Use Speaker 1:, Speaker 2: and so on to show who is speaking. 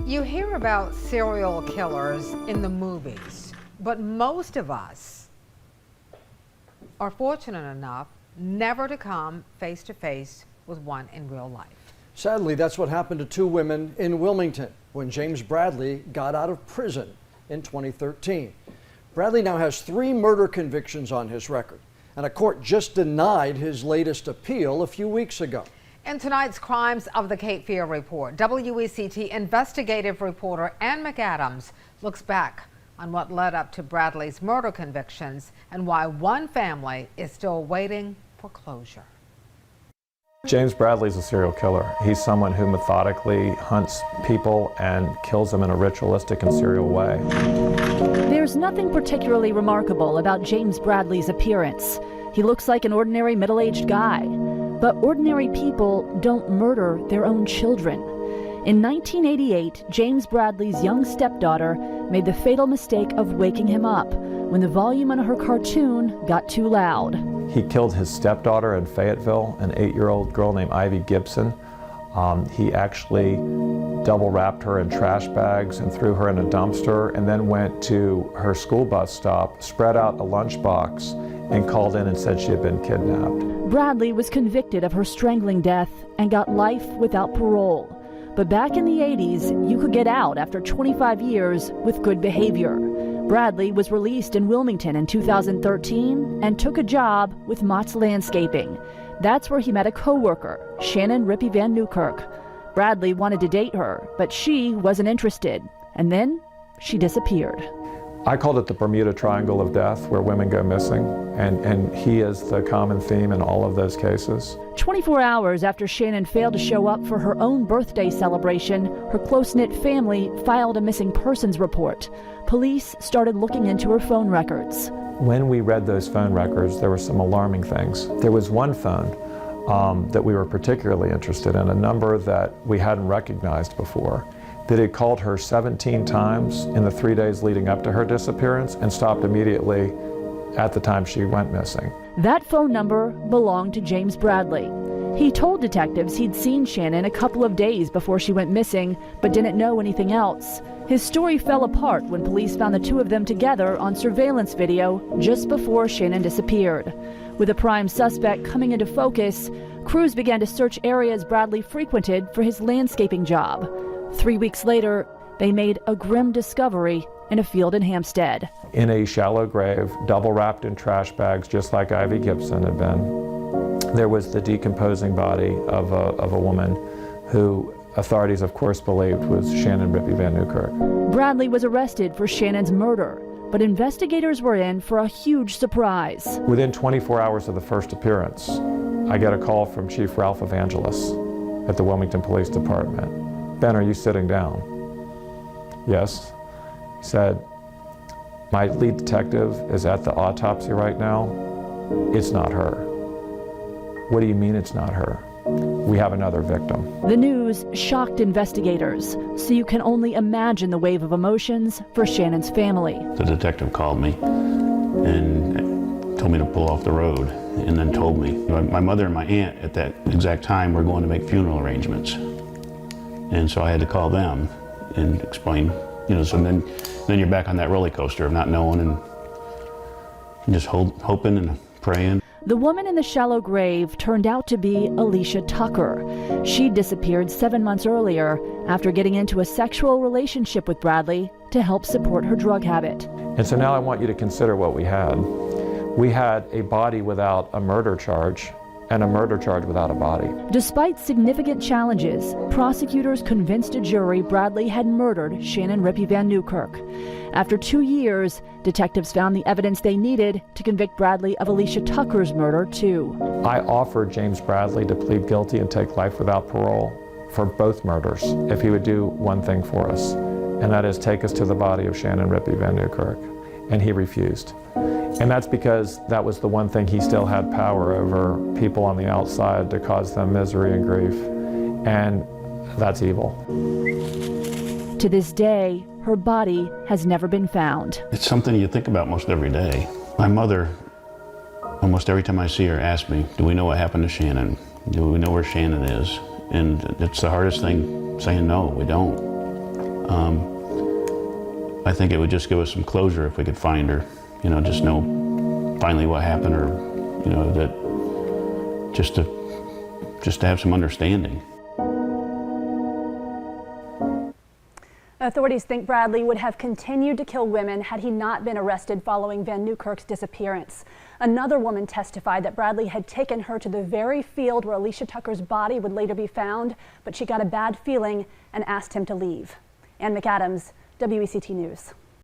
Speaker 1: You hear about serial killers in the movies, but most of us are fortunate enough never to come face to face with one in real life.
Speaker 2: Sadly, that's what happened to two women in Wilmington when James Bradley got out of prison in 2013. Bradley now has 3 murder convictions on his record, and a court just denied his latest appeal a few weeks ago.
Speaker 1: In tonight's Crimes of the Cape Fear report, WECT investigative reporter Ann McAdams looks back on what led up to Bradley's murder convictions and why one family is still waiting for closure.
Speaker 3: James Bradley's a serial killer. He's someone who methodically hunts people and kills them in a ritualistic and serial way.
Speaker 4: There's nothing particularly remarkable about James Bradley's appearance. He looks like an ordinary middle-aged guy. But ordinary people don't murder their own children. In 1988, James Bradley's young stepdaughter made the fatal mistake of waking him up when the volume on her cartoon got too loud.
Speaker 3: He killed his stepdaughter in Fayetteville, an 8-year-old girl named Ivy Gibson. He actually double wrapped her in trash bags and threw her in a dumpster, and then went to her school bus stop, spread out a lunchbox, and called in and said she had been kidnapped.
Speaker 4: Bradley was convicted of her strangling death and got life without parole. But back in the 80s, you could get out after 25 years with good behavior. Bradley was released in Wilmington in 2013 and took a job with Mott's Landscaping. That's where he met a co-worker, Shannon Rippy Van Newkirk. Bradley wanted to date her, but she wasn't interested. And then she disappeared.
Speaker 3: I called it the Bermuda Triangle of Death, where women go missing, and he is the common theme in all of those cases.
Speaker 4: 24 hours after Shannon failed to show up for her own birthday celebration, her close-knit family filed a missing persons report. Police started looking into her phone records.
Speaker 3: When we read those phone records, there were some alarming things. There was one phone that we were particularly interested in, a number that we hadn't recognized before, that had called her 17 times in the 3 days leading up to her disappearance and stopped immediately at the time she went missing.
Speaker 4: That phone number belonged to James Bradley. He told detectives he'd seen Shannon a couple of days before she went missing, but didn't know anything else. His story fell apart when police found the two of them together on surveillance video just before Shannon disappeared. With a prime suspect coming into focus, crews began to search areas Bradley frequented for his landscaping job. 3 weeks later, they made a grim discovery in a field in Hampstead.
Speaker 3: In a shallow grave, double wrapped in trash bags, just like Ivy Gibson had been, there was the decomposing body of a woman who authorities, of course, believed was Shannon Rippy Van Newkirk.
Speaker 4: Bradley was arrested for Shannon's murder, but investigators were in for a huge surprise.
Speaker 3: Within 24 hours of the first appearance, I get a call from Chief Ralph Evangelos at the Wilmington Police Department. "Ben, are you sitting down?" "Yes." He said, "My lead detective is at the autopsy right now. It's not her." "What do you mean it's not her?" "We have another victim."
Speaker 4: The news shocked investigators, so you can only imagine the wave of emotions for Shannon's family.
Speaker 5: The detective called me and told me to pull off the road, and then told me my mother and my aunt at that exact time were going to make funeral arrangements. And so I had to call them and explain, so then you're back on that roller coaster of not knowing and just hoping and praying.
Speaker 4: The woman in the shallow grave turned out to be Elisha Tucker. She disappeared 7 months earlier after getting into a sexual relationship with Bradley to help support her drug habit.
Speaker 3: And so now I want you to consider what we had. We had a body without a murder charge and a murder charge without a body.
Speaker 4: Despite significant challenges, prosecutors convinced a jury Bradley had murdered Shannon Rippy Van Newkirk. After 2 years, detectives found the evidence they needed to convict Bradley of Elisha Tucker's murder, too.
Speaker 3: I offered James Bradley to plead guilty and take life without parole for both murders if he would do one thing for us, and that is take us to the body of Shannon Rippy Van Newkirk. And he refused. And that's because that was the one thing he still had power over people on the outside to cause them misery and grief. And that's evil.
Speaker 4: To this day, her body has never been found.
Speaker 5: It's something you think about most every day. My mother, almost every time I see her, asks me, do we know what happened to Shannon? Do we know where Shannon is? And it's the hardest thing saying no, we don't. I think it would just give us some closure if we could find her, you know, just know finally what happened, or, you know, that just to have some understanding.
Speaker 6: Authorities think Bradley would have continued to kill women had he not been arrested following Van Newkirk's disappearance. Another woman testified that Bradley had taken her to the very field where Elisha Tucker's body would later be found, but she got a bad feeling and asked him to leave. Ann McAdams, WECT News.